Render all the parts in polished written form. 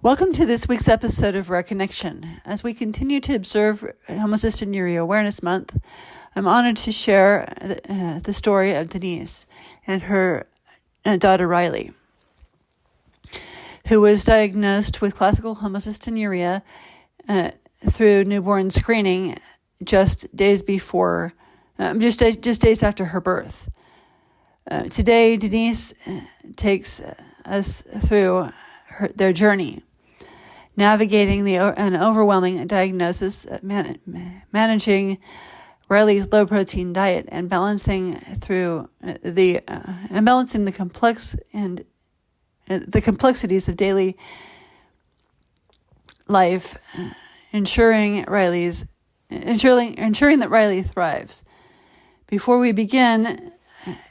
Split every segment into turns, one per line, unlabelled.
Welcome to this week's episode of Reconnection. As we continue to observe Homocystinuria Awareness Month, I'm honored to share the story of Denise and her daughter Riley, who was diagnosed with classical homocystinuria through newborn screening just days after her birth. Today, Denise takes us through their journey, navigating an overwhelming diagnosis, managing Riley's low-protein diet, and balancing the complexities of daily life, ensuring that Riley thrives. Before we begin,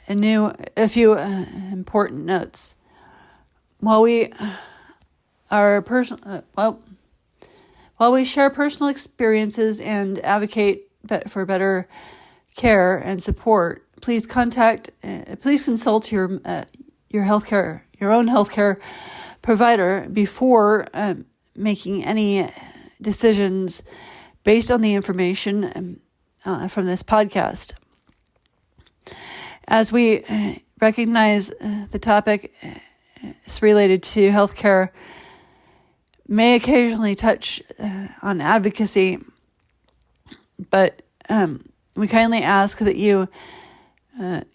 a few important notes. While we share personal experiences and advocate for better care and support, please consult your own healthcare provider before making any decisions based on the information from this podcast. As we recognize the topic is related to healthcare, may occasionally touch on advocacy, but we kindly ask that you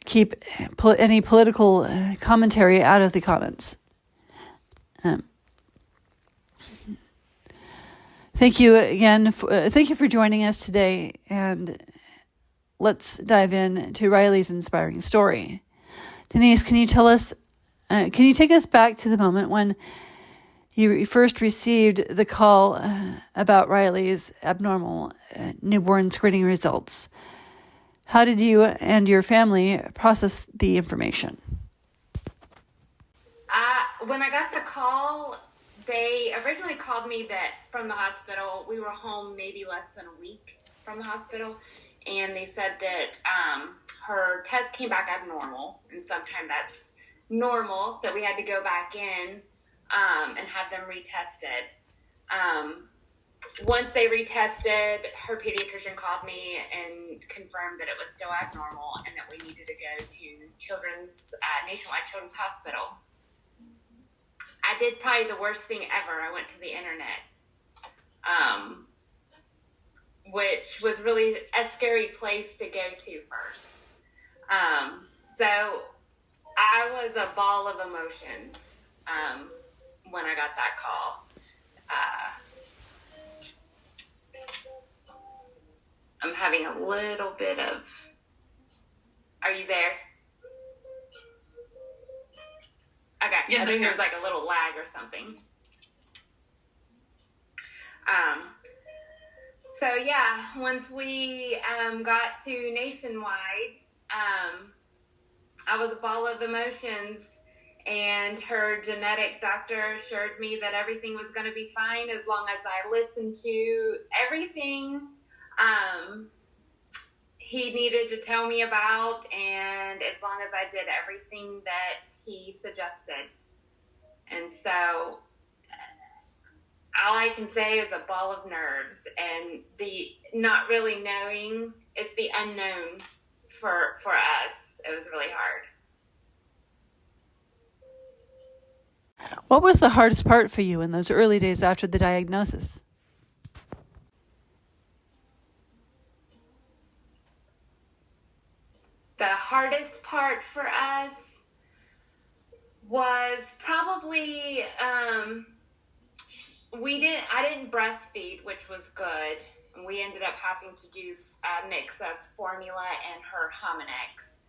keep any political commentary out of the comments. Thank you again. Thank you for joining us today, and let's dive into Riley's inspiring story. Denise, can you tell us? Can you take us back to the moment when you first received the call about Riley's abnormal newborn screening results? How did you and your family process the information?
When I got the call, they originally called me from the hospital. We were home maybe less than a week from the hospital, and they said that her test came back abnormal, and sometimes that's normal, so we had to go back in and have them retested. Once they retested, her pediatrician called me and confirmed that it was still abnormal and that we needed to go to Nationwide Children's Hospital. I did probably the worst thing ever. I went to the internet, which was really a scary place to go to first. So I was a ball of emotions when I got that call. I'm having a little bit of... Are you there? Okay. Yes, I think there's like a little lag or something. So yeah, once we got to Nationwide, I was a ball of emotions, and her genetic doctor assured me that everything was going to be fine as long as I listened to everything he needed to tell me about, and as long as I did everything that he suggested. And so all I can say is a ball of nerves, and the not really knowing, it's the unknown for us. It was really hard.
What was the hardest part for you in those early days after the diagnosis?
The hardest part for us was probably I didn't breastfeed, which was good. And we ended up having to do a mix of formula and her Hominex.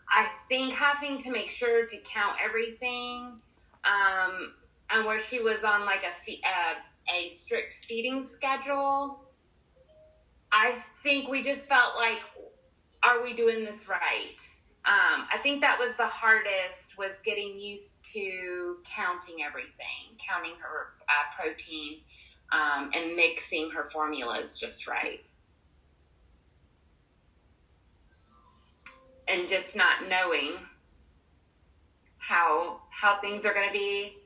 I think having to make sure to count everything, and where she was on like a strict feeding schedule, I think we just felt like, are we doing this right? I think that was the hardest, was getting used to counting everything, counting her protein, and mixing her formulas just right. And just not knowing how things are going to be.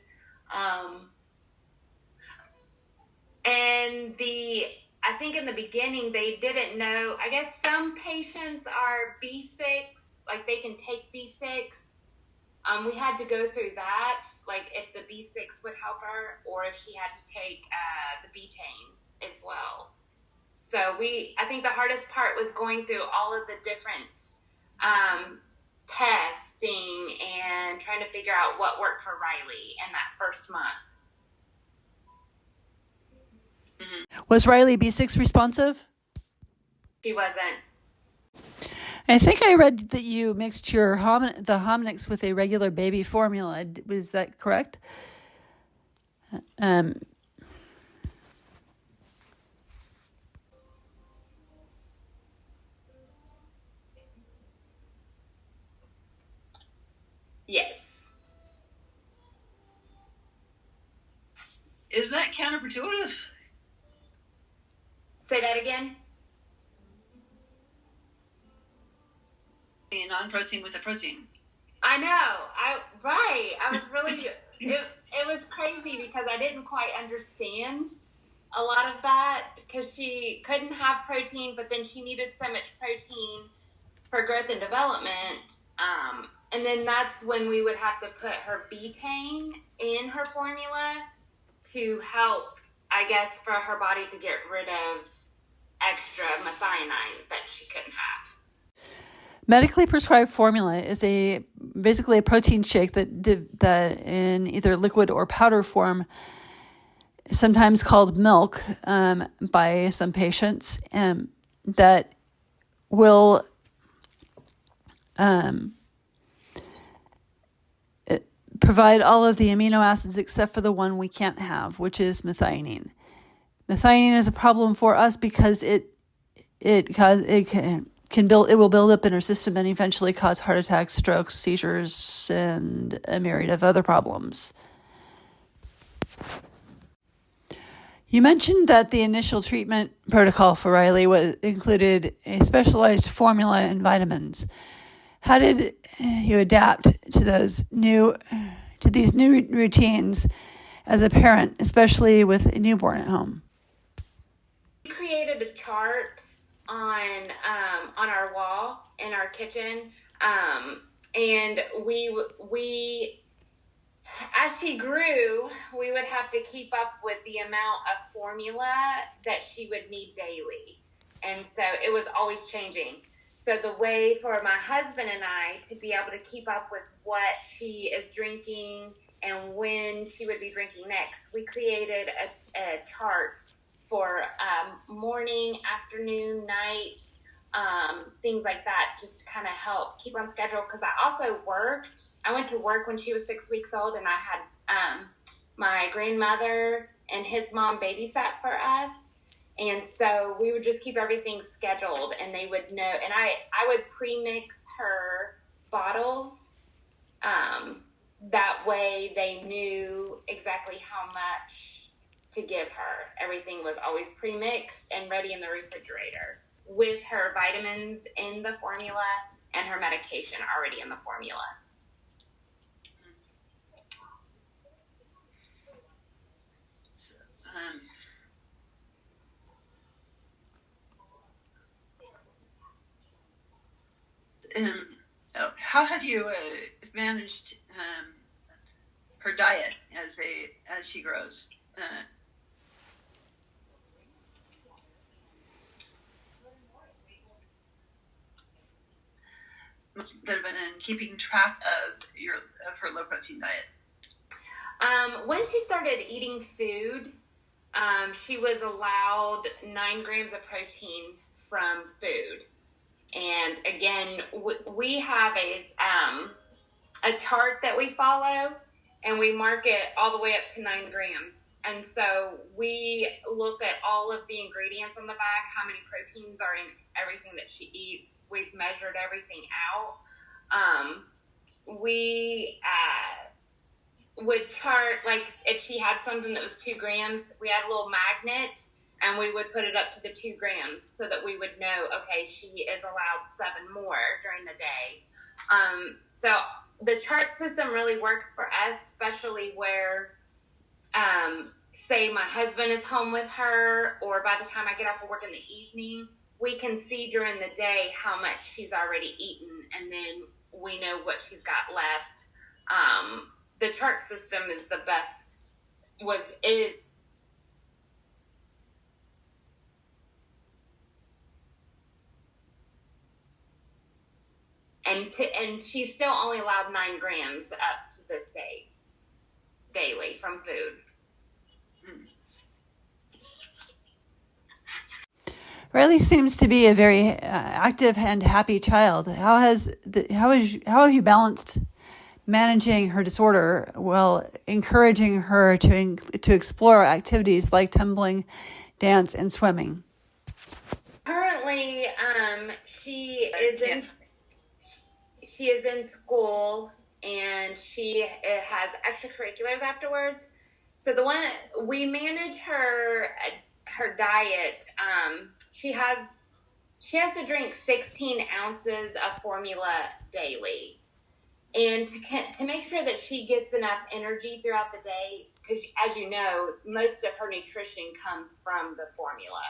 And I think in the beginning they didn't know. I guess some patients are B6, like they can take B6. We had to go through that, like if the B6 would help her, or if she had to take the betaine as well. So I think the hardest part was going through all of the different testing and trying to figure out what worked for Riley in that first month.
Mm-hmm. Was Riley B6 responsive?
She wasn't.
I think I read that you mixed the Homonix with a regular baby formula. Was that correct?
Yes.
Is that counterintuitive?
Say that again.
A non-protein with a protein.
I know. I was really. It was crazy because I didn't quite understand a lot of that because she couldn't have protein, but then she needed so much protein for growth and development. And then that's when we would have to put her betaine in her formula to help, I guess, for her body to get rid of extra methionine that she couldn't have.
Medically prescribed formula is basically a protein shake that in either liquid or powder form, sometimes called milk by some patients, that will provide all of the amino acids except for the one we can't have, which is methionine. Methionine is a problem for us because it will build up in our system and eventually cause heart attacks, strokes, seizures, and a myriad of other problems. You mentioned that the initial treatment protocol for Riley included a specialized formula and vitamins. How did you adapt to these new routines as a parent, especially with a newborn at home?
We created a chart on our wall in our kitchen, and we as she grew, we would have to keep up with the amount of formula that she would need daily, and so it was always changing. So the way for my husband and I to be able to keep up with what she is drinking and when she would be drinking next, we created a chart for morning, afternoon, night, things like that, just to kind of help keep on schedule. Because I also worked. I went to work when she was 6 weeks old, and I had my grandmother and his mom babysat for us. And so we would just keep everything scheduled, and they would know. And I would pre-mix her bottles. That way they knew exactly how much to give her. Everything was always pre-mixed and ready in the refrigerator with her vitamins in the formula and her medication already in the formula.
How have you managed her diet as she grows? That have been in keeping track of her low protein diet.
When she started eating food, she was allowed 9 grams of protein from food. And again, we have a chart that we follow, and we mark it all the way up to 9 grams. And so we look at all of the ingredients on the back, how many proteins are in everything that she eats. We've measured everything out. We would chart, like if she had something that was 2 grams, we had a little magnet, and we would put it up to the 2 grams so that we would know, okay, she is allowed 7 more during the day. So the chart system really works for us, especially where say my husband is home with her, or by the time I get off of work in the evening, we can see during the day how much she's already eaten, and then we know what she's got left. The chart system is the best, and she's still only allowed 9 grams up to this day, daily, from food.
Riley seems to be a very active and happy child. How have you balanced managing her disorder while encouraging her to explore activities like tumbling, dance, and swimming?
Currently, she is in school, and she has extracurriculars afterwards. So the one we manage her diet. She has to drink 16 ounces of formula daily, and to make sure that she gets enough energy throughout the day, because as you know, most of her nutrition comes from the formula.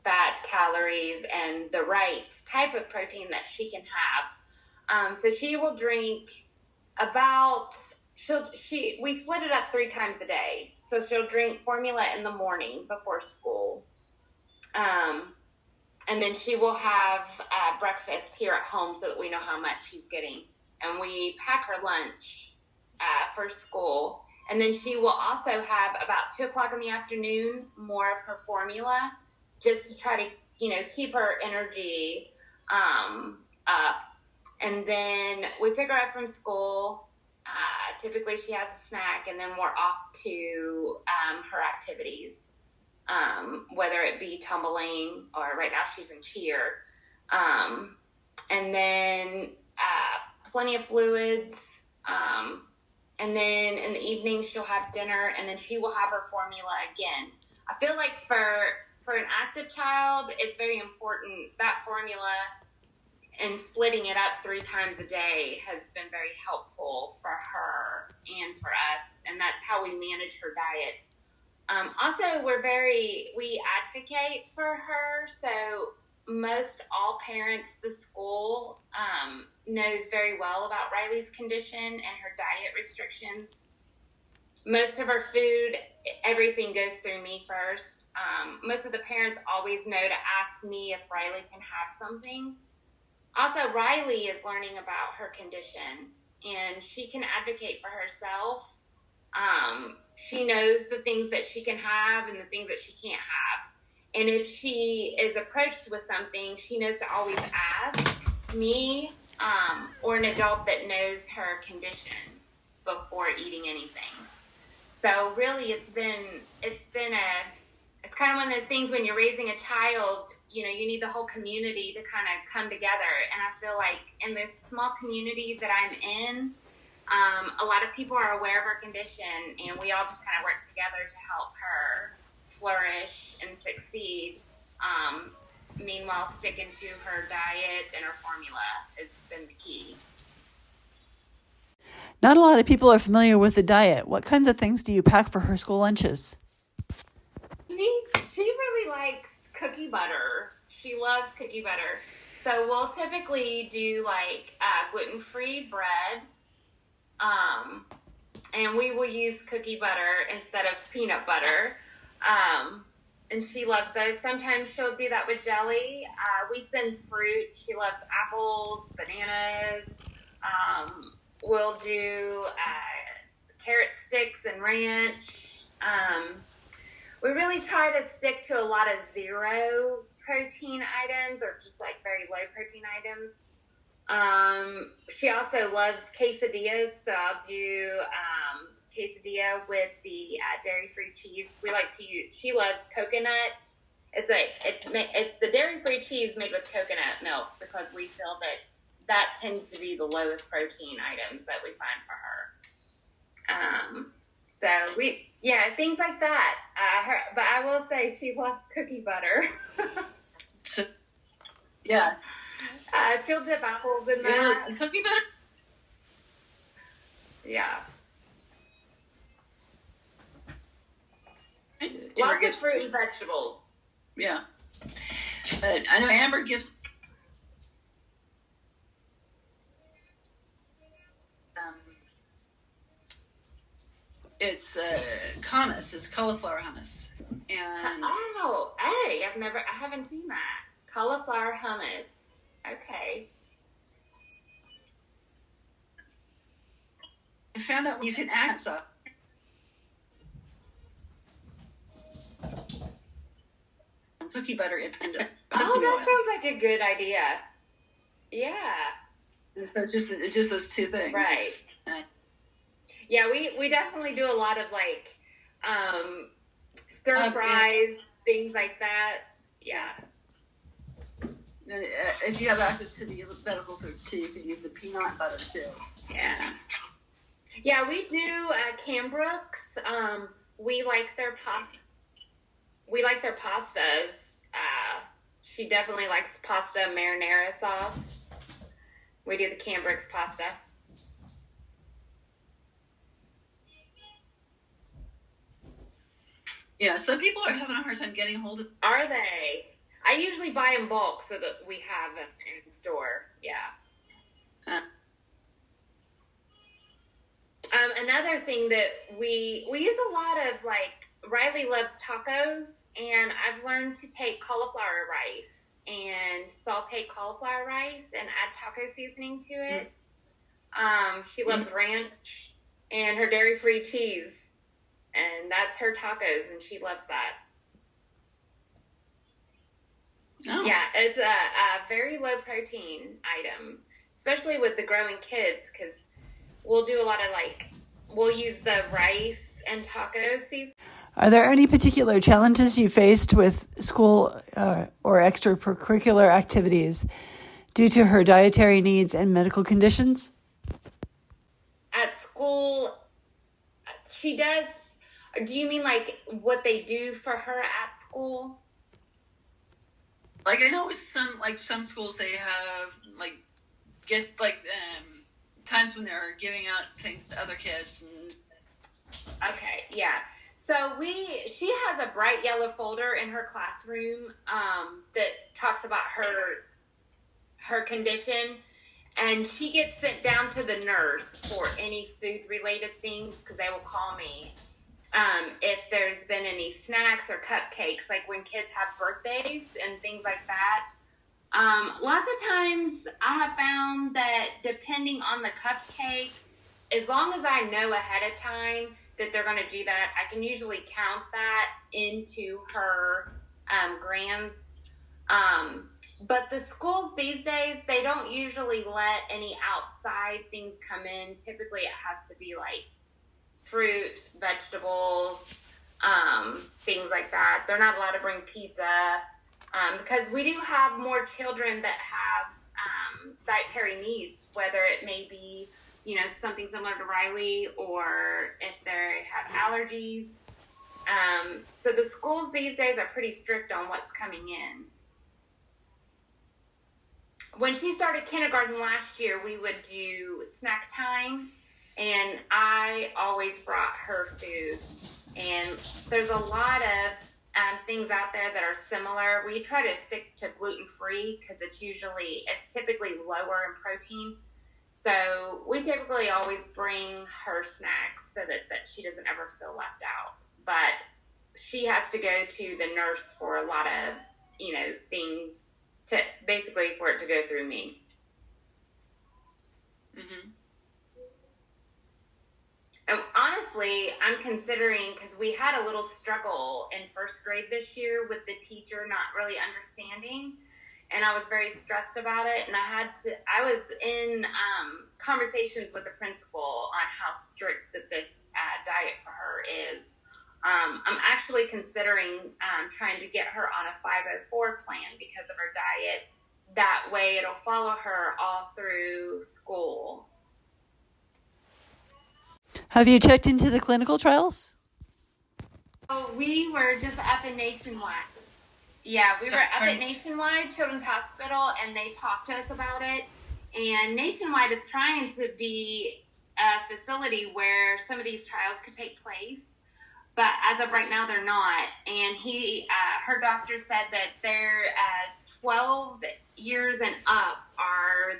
Fat, calories, and the right type of protein that she can have. So she will drink we split it up 3 times a day. So she'll drink formula in the morning before school. And then she will have breakfast here at home so that we know how much she's getting. And we pack her lunch for school. And then she will also have about 2 o'clock in the afternoon, more of her formula, just to try to, keep her energy up. And then we pick her up from school. Typically she has a snack, and then we're off to her activities, whether it be tumbling, or right now she's in cheer. And then plenty of fluids. And then in the evening she'll have dinner, and then she will have her formula again. I feel like for an active child, it's very important that formula, and splitting it up 3 times a day has been very helpful for her and for us. And that's how we manage her diet. Also, we advocate for her. So most all parents, the school, knows very well about Riley's condition and her diet restrictions. Most of her food, everything goes through me first. Most of the parents always know to ask me if Riley can have something. Also, Riley is learning about her condition, and she can advocate for herself. She knows the things that she can have and the things that she can't have. And if she is approached with something, she knows to always ask me or an adult that knows her condition before eating anything. So really, it's kind of one of those things when you're raising a child, you need the whole community to kind of come together. And I feel like in the small community that I'm in, a lot of people are aware of her condition, and we all just kind of work together to help her flourish and succeed. Meanwhile, sticking to her diet and her formula has been the key.
Not a lot of people are familiar with the diet. What kinds of things do you pack for her school lunches?
She really likes cookie butter. She loves cookie butter. So we'll typically do gluten-free bread. And we will use cookie butter instead of peanut butter. And she loves those. Sometimes she'll do that with jelly. We send fruit. She loves apples, bananas. We'll do carrot sticks and ranch. We really try to stick to a lot of 0 protein items, or just very low protein items. She also loves quesadillas, so I'll do quesadilla with the dairy-free cheese. She loves coconut. It's the dairy-free cheese made with coconut milk, because we feel that tends to be the lowest protein items that we find for her. So things like that. But I will say she loves cookie butter.
Yeah.
She'll dip apples in that.
Yeah, cookie butter.
Yeah. Lots of fruit and vegetables.
Yeah. I know Amber gives it's hummus. It's cauliflower hummus. And
hey, I haven't seen that. Cauliflower hummus. Okay.
I found out you can add stuff. Cookie butter and
that sounds like a good idea. Yeah.
So it's just those two things.
Right. Yeah, we definitely do a lot of like stir fries, things like that. Yeah.
And if you have access to the medical foods too, you can use the peanut butter too.
Yeah. Yeah, we do Cambrooks. We like their pasta. We like their pastas. She definitely likes pasta marinara sauce. We do the Cambrooks pasta.
Yeah, some people are having a hard time getting a hold of.
Are they? I usually buy in bulk so that we have them in store. Yeah. Another thing that we use a lot of, like, Riley loves tacos, and I've learned to take cauliflower rice and saute cauliflower rice and add taco seasoning to it. She loves ranch and her dairy-free cheese, and that's her tacos, and she loves that. Oh. Yeah, it's a very low protein item, especially with the growing kids, because we'll do a lot of, like, we'll use the rice and taco seasoning.
Are there any particular challenges you faced with school or extracurricular activities due to her dietary needs and medical conditions?
At school, she does. Do you mean like what they do for her at school?
Like, I know with some schools they have times when they're giving out things to other kids.
Okay, yeah. So she has a bright yellow folder in her classroom that talks about her condition, and she gets sent down to the nurse for any food related things, because they will call me if there's been any snacks or cupcakes, like when kids have birthdays and things like that. Lots of times I have found that depending on the cupcake, as long as I know ahead of time that they're going to do that, I can usually count that into her grams. But the schools these days, they don't usually let any outside things come in. Typically it has to be like fruit, vegetables, things like that. They're not allowed to bring pizza because we do have more children that have dietary needs, whether it may be, something similar to Riley, or if they have allergies. So the schools these days are pretty strict on what's coming in. When she started kindergarten last year, we would do snack time, and I always brought her food. And there's a lot of things out there that are similar. We try to stick to gluten-free because it's typically lower in protein. So we typically always bring her snacks so that she doesn't ever feel left out. But she has to go to the nurse for a lot of, things to basically for it to go through me. Mm-hmm. And honestly, I'm considering, because we had a little struggle in first grade this year with the teacher not really understanding, and I was very stressed about it, and I was in conversations with the principal on how strict that this diet for her is. I'm actually considering trying to get her on a 504 plan because of her diet. That way it'll follow her all through school.
Have you checked into the clinical trials?
Oh, we were just up in Nationwide. Yeah, we were up at Nationwide Children's Hospital, and they talked to us about it. And Nationwide is trying to be a facility where some of these trials could take place. but as of right now, they're not. And her doctor said that they're 12 years and up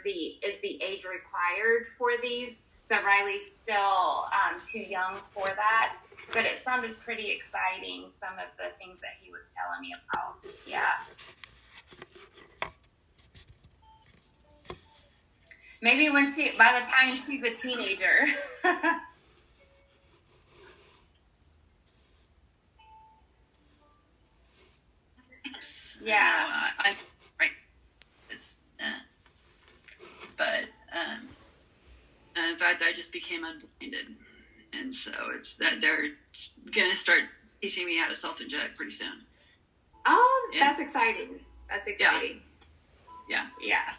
is the age required for these. So Riley's still too young for that. But it sounded pretty exciting, some of the things that he was telling me about. Yeah. Maybe by the time she's a teenager. Yeah.
I'm right. It's, but in fact, I just became unblinded, and so it's that they're gonna start teaching me how to self-inject pretty soon.
Oh, yeah. That's exciting. That's exciting.
Yeah.
Yeah.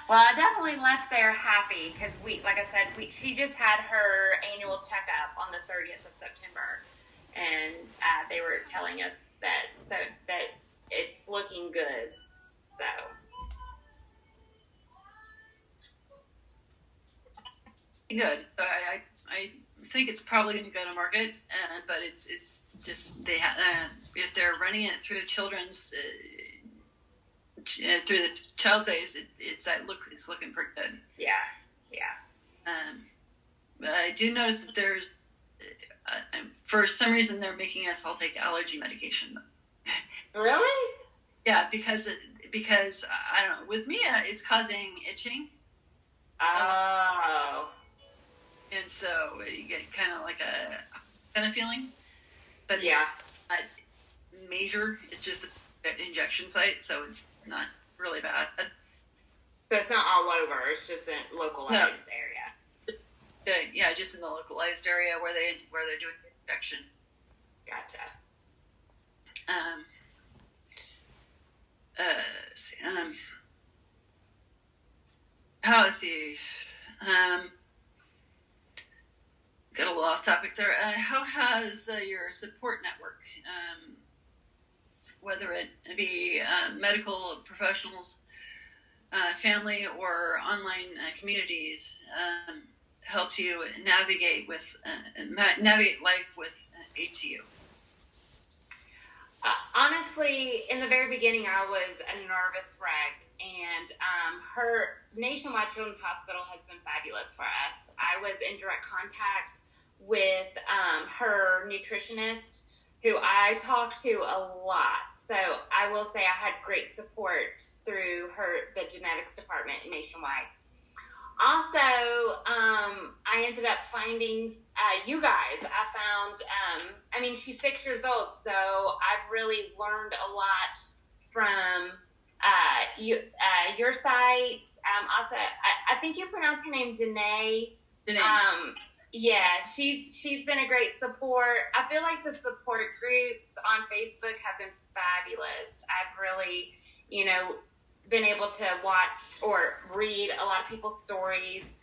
Well, I definitely left there happy because like I said, she just had her annual checkup on the 30th of September, and they were telling us that it's looking good. So.
Good. But I think it's probably going to go to market, but it's just if they're running it through children's through the child phase, it's looking pretty good.
Yeah, yeah.
But I do notice that there's for some reason they're making us all take allergy medication.
Really?
Yeah, because I don't know. With Mia, it's causing itching.
Oh.
And so you get kind of like a kind of feeling, but
yeah,
it's not major. It's just an injection site, so it's not really bad.
So it's not all over. It's just in localized area.
Yeah, just in the localized area where they're doing the injection.
Gotcha.
Let's see. Got a little off topic there. How has your support network, whether it be medical professionals, family, or online communities, helped you navigate life with HCU?
Honestly, in the very beginning, I was a nervous wreck, and her Nationwide Children's Hospital has been fabulous for us. I was in direct contact with her nutritionist, who I talked to a lot. So I will say I had great support through the genetics department Nationwide. Also, I ended up finding you guys. I found, she's 6 years old, so I've really learned a lot from your site. Also, I think you pronounce her name Deise. Yeah, she's been a great support. I feel like the support groups on Facebook have been fabulous. I've really, been able to watch or read a lot of people's stories.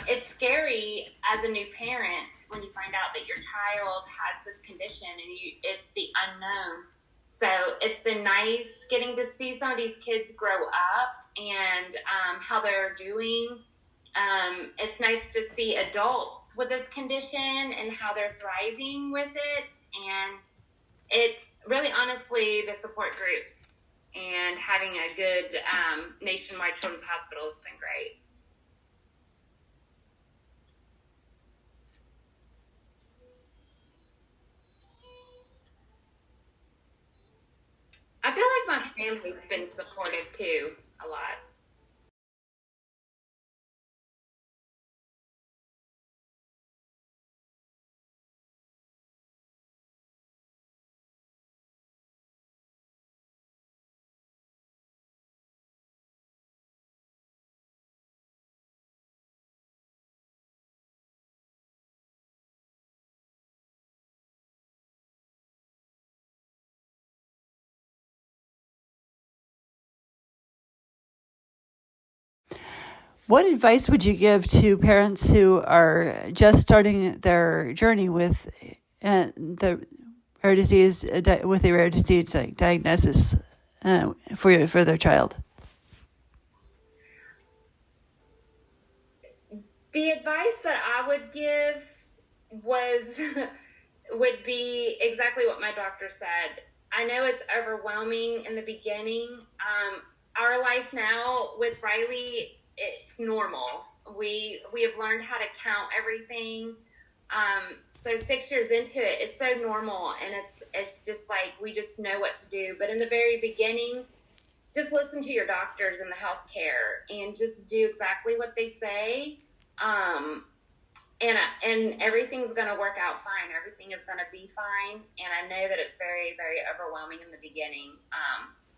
It's scary as a new parent when you find out that your child has this condition and it's the unknown. So it's been nice getting to see some of these kids grow up and how they're doing. It's nice to see adults with this condition and how they're thriving with it. And it's really, honestly, the support groups and having a good Nationwide Children's Hospital has been great. I feel like my family's been supportive too, a lot.
What advice would you give to parents who are just starting their journey with the rare disease diagnosis for their child?
The advice that I would give was would be exactly what my doctor said. I know it's overwhelming in the beginning. Our life now with Riley, it's normal. We have learned how to count everything. So 6 years into it, it's so normal, and it's just like we just know what to do. But in the very beginning, just listen to your doctors and the healthcare, and just do exactly what they say. And everything's going to work out fine. Everything is going to be fine. And I know that it's very, very overwhelming in the beginning.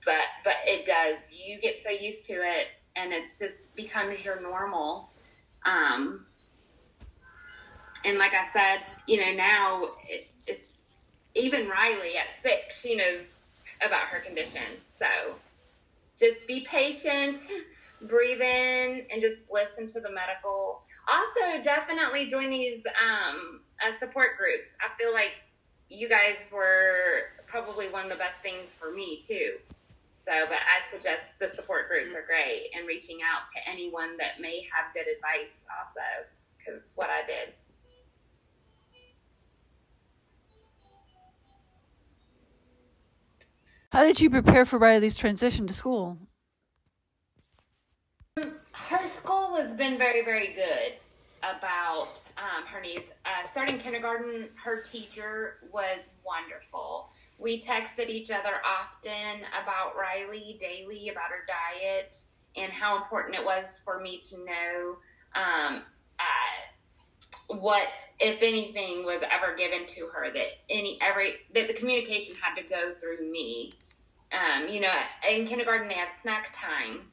But it does. You get so used to it, and it's just becomes your normal. And like I said, now it's even Riley at 6, she knows about her condition. So just be patient, breathe in, and just listen to the medical. Also, definitely join these support groups. I feel like you guys were probably one of the best things for me too. So, but I suggest the support groups are great, and reaching out to anyone that may have good advice also, because it's what I did.
How did you prepare for Riley's transition to school?
Her school has been very, very good about her needs. Starting kindergarten, her teacher was wonderful. We texted each other often about Riley daily, about her diet, and how important it was for me to know what, if anything, was ever given to her, that the communication had to go through me. In kindergarten they have snack time.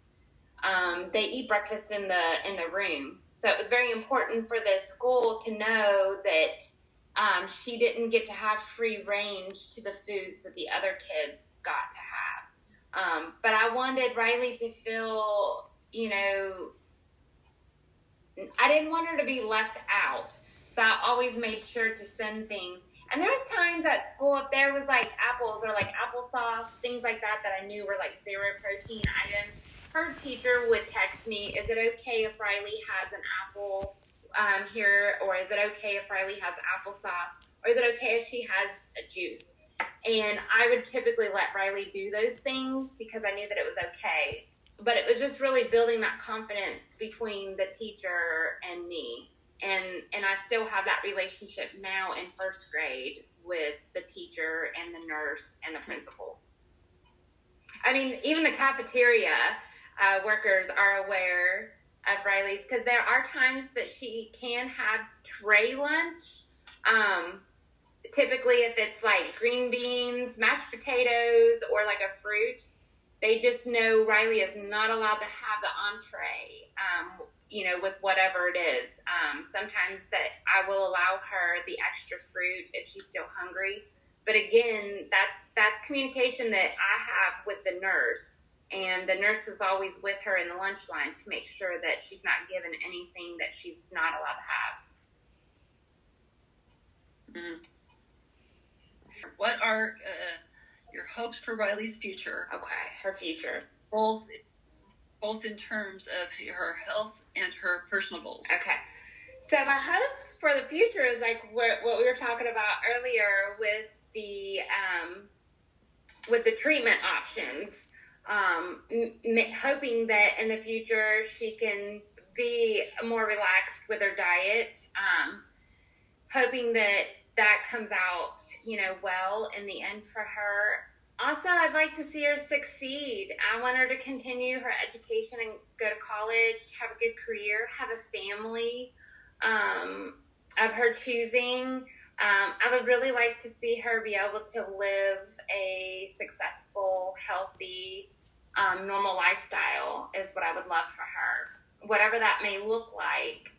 They eat breakfast in the room. So it was very important for the school to know that she didn't get to have free range to the foods that the other kids got to have. But I wanted Riley to feel, I didn't want her to be left out. So I always made sure to send things. And there was times at school, if there was like apples or like applesauce, things like that I knew were like 0 protein items, her teacher would text me, is it okay if Riley has an apple here? Or is it okay if Riley has applesauce? Or is it okay if she has a juice? And I would typically let Riley do those things because I knew that it was okay. But it was just really building that confidence between the teacher and me. And I still have that relationship now in first grade with the teacher and the nurse and the principal. I mean, even the cafeteria workers are aware of Riley's, because there are times that she can have tray lunch. Typically, if it's like green beans, mashed potatoes, or like a fruit, they just know Riley is not allowed to have the entree, with whatever it is. Sometimes that I will allow her the extra fruit if she's still hungry. But again, that's communication that I have with the nurse. And the nurse is always with her in the lunch line to make sure that she's not given anything that she's not allowed to have.
What are your hopes for Riley's future?
Okay, her future.
Both in terms of her health and her personal goals.
Okay. So my hopes for the future is like what we were talking about earlier with the treatment options. Hoping that in the future she can be more relaxed with her diet. Hoping that comes out, well in the end for her. Also, I'd like to see her succeed. I want her to continue her education and go to college, have a good career, have a family of her choosing. I would really like to see her be able to live a successful, healthy, normal lifestyle is what I would love for her. Whatever that may look like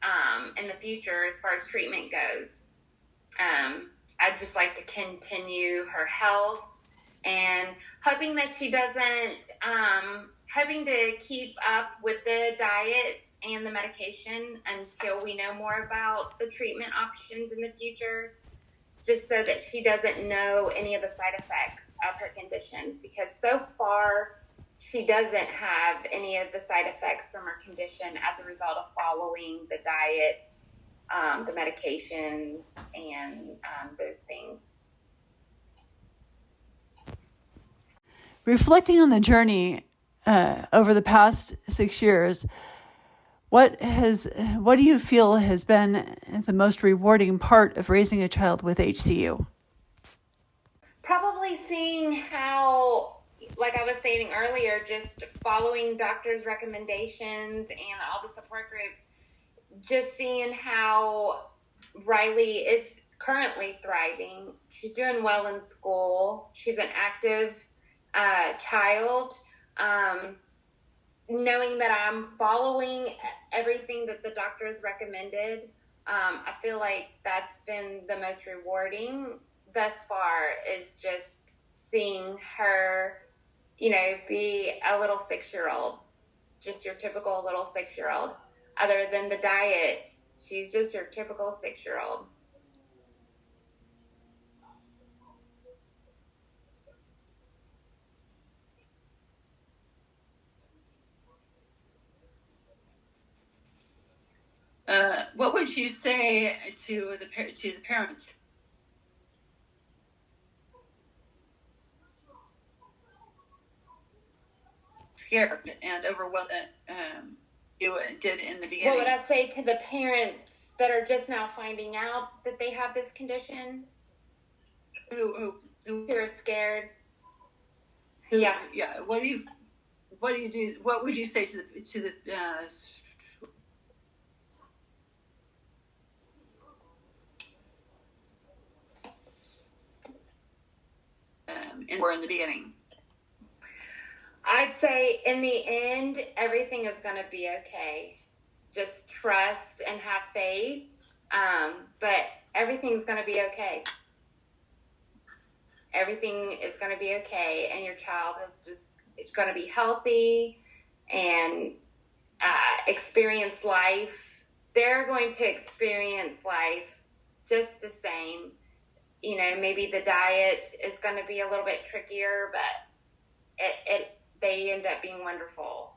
in the future as far as treatment goes. I'd just like to continue her health and hoping that she doesn't, hoping to keep up with the diet and the medication until we know more about the treatment options in the future, just so that she doesn't know any of the side effects of her condition, because so far she doesn't have any of the side effects from her condition as a result of following the diet the medications and those things.
Reflecting on the journey over the past 6 years, what do you feel has been the most rewarding part of raising a child with HCU?
Probably seeing how, like I was stating earlier, just following doctors' recommendations and all the support groups, just seeing how Riley is currently thriving. She's doing well in school. She's an active child. Knowing that I'm following everything that the doctors recommended, I feel like that's been the most rewarding thus far, is just seeing her, be a little 6-year-old, just your typical little 6-year-old. Other than the diet, she's just your typical 6-year-old.
What would you say to the parents? Scared and overwhelmed you did in the beginning.
What would I say to the parents that are just now finding out that they have this condition? Who are scared? Yeah.
What do you do? What would you say to the in the beginning?
I'd say in the end, everything is going to be okay. Just trust and have faith. But everything's going to be okay. Everything is going to be okay. And your child it's going to be healthy and experience life. They're going to experience life just the same. Maybe the diet is going to be a little bit trickier, but they end up being wonderful.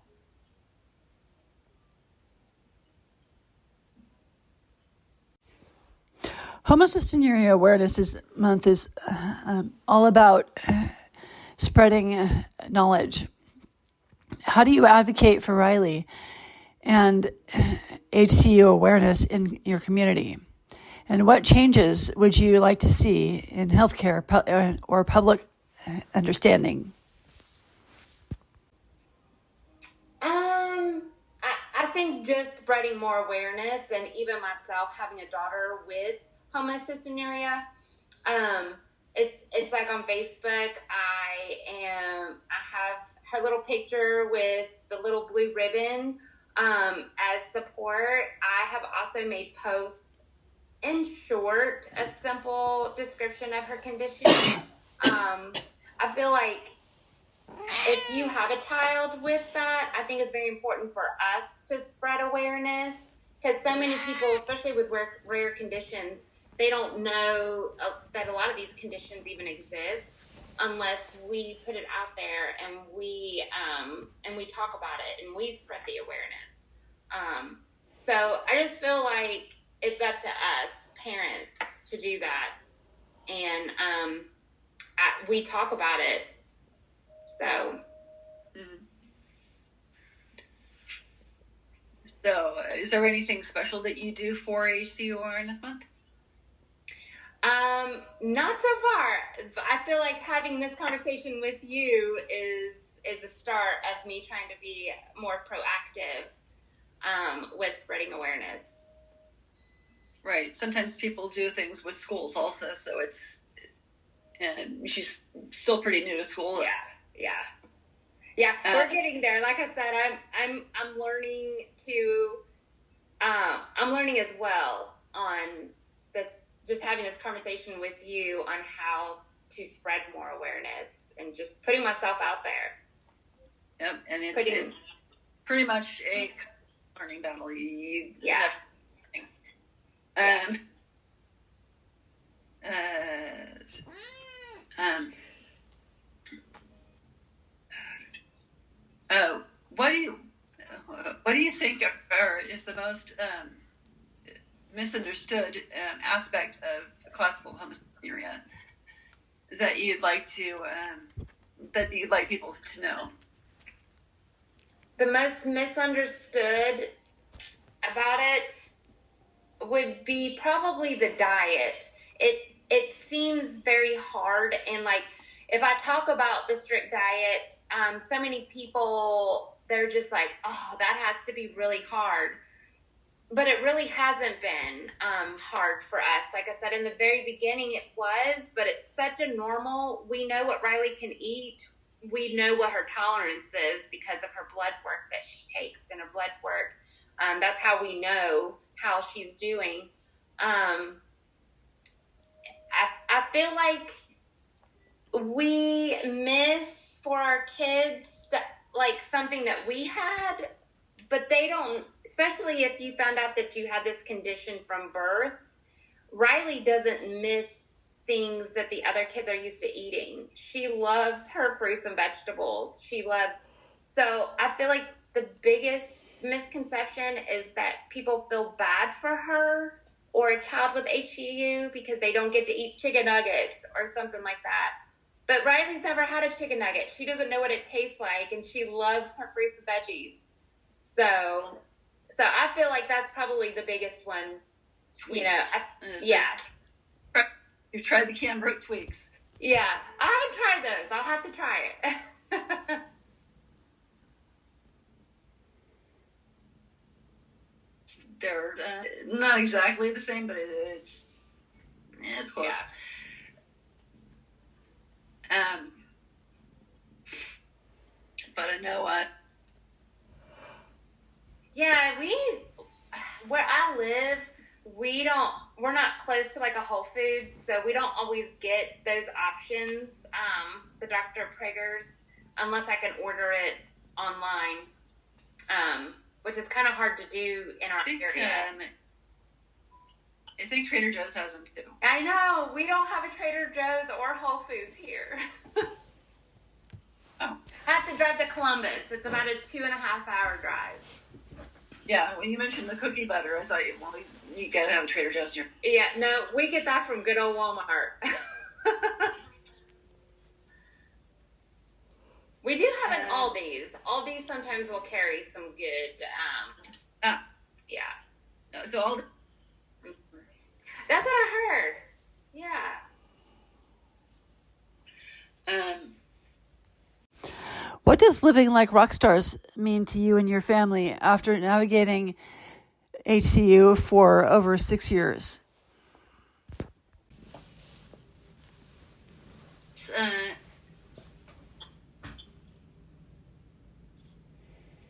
Homocystinuria Awareness Month is all about spreading knowledge. How do you advocate for Riley and HCU awareness in your community? And what changes would you like to see in healthcare or public understanding?
I think just spreading more awareness, and even myself having a daughter with homocystinuria. It's like on Facebook, I have her little picture with the little blue ribbon as support. I have also made posts, in short, a simple description of her condition. I feel like if you have a child with that, I think it's very important for us to spread awareness, because so many people, especially with rare conditions, they don't know that a lot of these conditions even exist unless we put it out there and we talk about it and we spread the awareness. So I just feel like it's up to us parents to do that, and we talk about it. So.
So, is there anything special that you do for HCU Awareness Month?
Not so far. I feel like having this conversation with you is a start of me trying to be more proactive with spreading awareness.
Right. Sometimes people do things with schools also, so and she's still pretty new to school.
Yeah. We're getting there. Like I said, I'm learning I'm learning as well on this, just having this conversation with you on how to spread more awareness and just putting myself out there.
Yep, and it's pretty much a learning battle. What do you think is the most misunderstood aspect of classical homocystinuria that you'd like people to know?
The most misunderstood about it would be probably the diet. It seems very hard, and like if I talk about the strict diet, so many people, they're just like, oh, that has to be really hard. But it really hasn't been hard for us. Like I said, in the very beginning it was, but it's such a normal. We know what Riley can eat. We know what her tolerance is because of her blood work that she takes in her blood work. That's how we know how she's doing. I feel like we miss for our kids like something that we had, but they don't, especially if you found out that you had this condition from birth. Riley doesn't miss things that the other kids are used to eating. She loves her fruits and vegetables. So I feel like the biggest misconception is that people feel bad for her or a child with HCU because they don't get to eat chicken nuggets or something like that. But Riley's never had a chicken nugget. She doesn't know what it tastes like, and she loves her fruits and veggies. So I feel like that's probably the biggest one. You know, yeah.
You've tried the Cambrook tweaks.
Yeah, I haven't tried those. I'll have to try it.
They're not exactly the same, but it's close. Yeah. But I know what.
Yeah, where I live, we're not close to like a Whole Foods, so we don't always get those options, the Dr. Prager's, unless I can order it online, which is kind of hard to do in our area.
I think Trader Joe's has them too.
I know, we don't have a Trader Joe's or Whole Foods here.
Oh.
I have to drive to Columbus. It's about a 2.5-hour drive.
Yeah, when you mentioned the cookie butter, I thought, you gotta have a Trader Joe's here.
Yeah, no, we get that from good old Walmart. We do have an Aldi's. Aldi's sometimes will carry some good, yeah.
So all
That's what I heard. Yeah.
What does living like rock stars mean to you and your family after navigating HCU for over 6 years?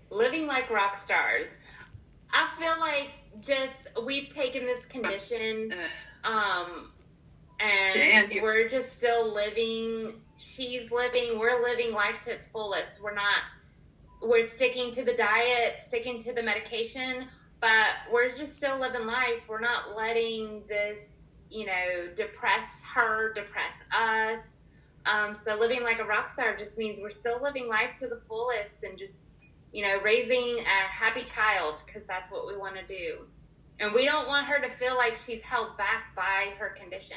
Living like rock stars. I feel like we've taken this condition, and we're just still living. She's living, we're living life to its fullest. We're sticking to the diet, sticking to the medication, but we're just still living life. We're not letting this, depress her, depress us. So living like a rock star just means we're still living life to the fullest and just, raising a happy child, because that's what we want to do. And we don't want her to feel like she's held back by her condition.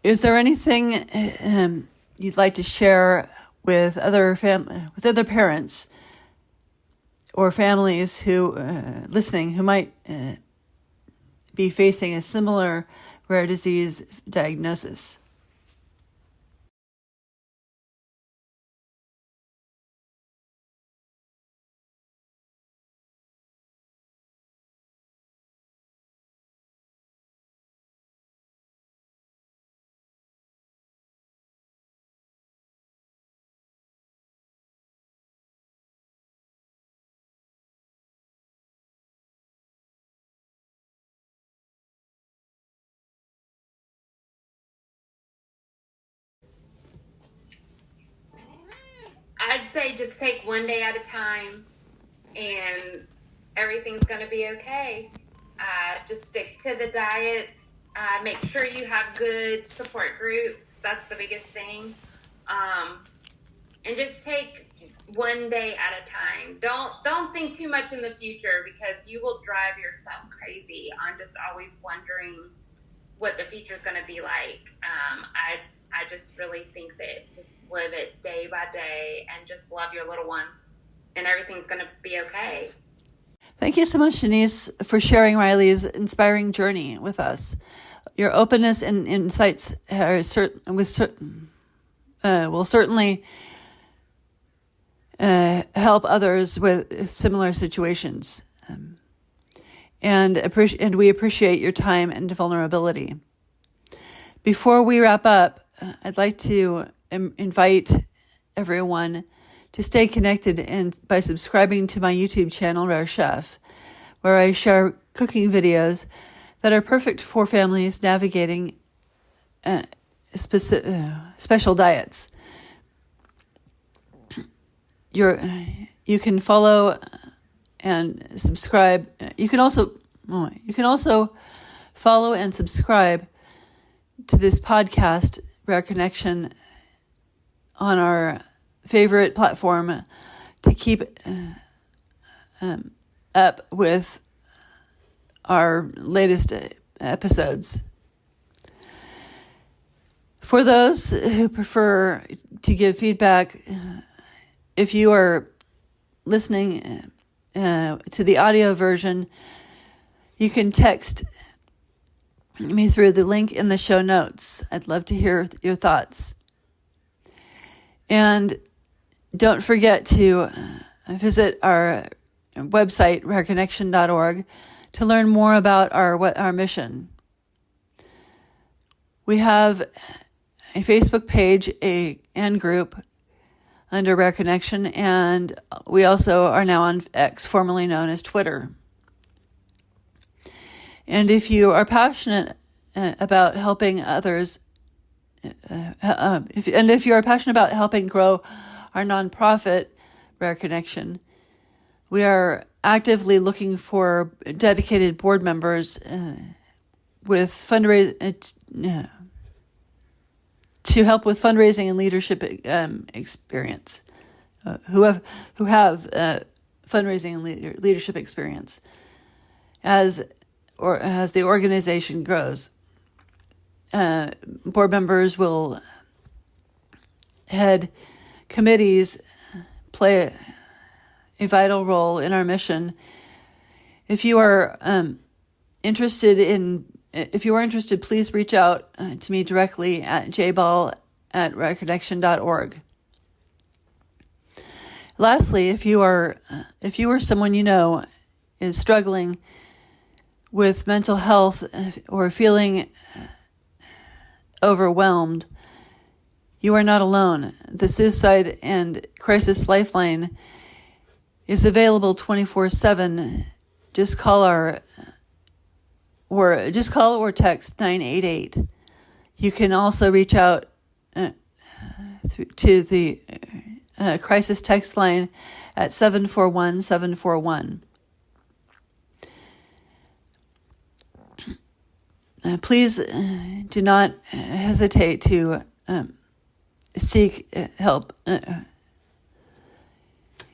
Is there anything you'd like to share with other parents or families who listening who might be facing a similar rare disease diagnosis?
I'd say just take one day at a time, and everything's going to be okay. Just stick to the diet. Make sure you have good support groups. That's the biggest thing. And just take one day at a time. Don't think too much in the future, because you will drive yourself crazy on just always wondering what the future is going to be like. I just really think that just live it day by day and just love your little one, and everything's going to be okay.
Thank you so much, Denise, for sharing Riley's inspiring journey with us. Your openness and insights will certainly help others with similar situations. And we appreciate your time and vulnerability. Before we wrap up, I'd like to invite everyone to stay connected by subscribing to my YouTube channel, Rare Chef, where I share cooking videos that are perfect for families navigating special diets. You can follow and subscribe. You can also follow and subscribe to this podcast, Rare Connection, on our favorite platform to keep up with our latest episodes. For those who prefer to give feedback, if you are listening to the audio version, you can text me through the link in the show notes. I'd love to hear your thoughts. And don't forget to visit our website, reaconnection.org, to learn more about our mission. We have a Facebook page and group under Rare Connection, and we also are now on X, formerly known as Twitter. And if you are passionate about helping others, if you are passionate about helping grow our nonprofit, Rare Connection, we are actively looking for dedicated board members with to help with fundraising and leadership experience, who have fundraising and leadership experience as the organization grows. Board members will head committees, play a vital role in our mission. If you are interested, please reach out to me directly at jball@reaconnection.org. Lastly, if you or someone you know is struggling with mental health or feeling overwhelmed, you are not alone. The Suicide and Crisis Lifeline is available 24/7. Just call or text 988. You can also reach out to the crisis text line at 741-741. Please do not hesitate to seek help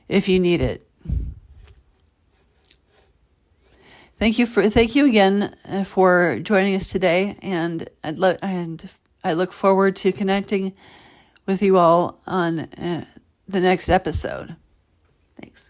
if you need it. Thank you again for joining us today, and I look forward to connecting with you all on the next episode. Thanks.